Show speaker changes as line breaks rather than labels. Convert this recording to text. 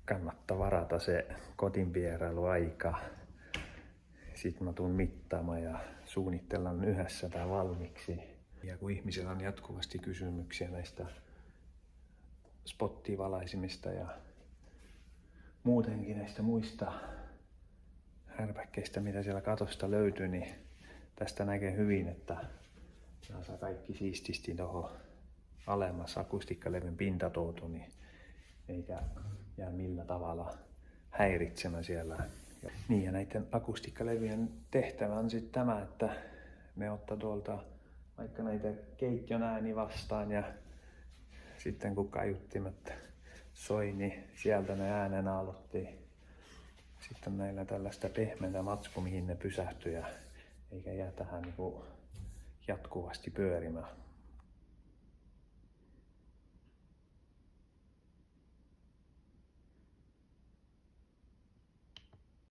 kannattaa varata se kotinvierailuaika. Sitten mä tuun mittaamaan ja suunnitellaan yhdessä tää valmiiksi. Ja kun ihmisillä on jatkuvasti kysymyksiä näistä spottivalaisimista ja muutenkin näistä muista härpäkkeistä, mitä siellä katosta löytyy, niin tästä näkee hyvin, että nämä saa kaikki siististi tuohon alemmas akustiikkalevyn pintatoutu, niin eikä jää millä tavalla häiritsemään siellä. Niin, ja näiden akustiikkalevyjen tehtävä on sitten tämä, että me ottaa tuolta vaikka näitä keittiön ääni vastaan ja sitten kun kaiuttimet soi, niin sieltä ne äänen aloitti. Sitten on näillä tällaista pehmeää matskua, mihin ne pysähtyy, eikä jää tähän jatkuvasti pyörimään.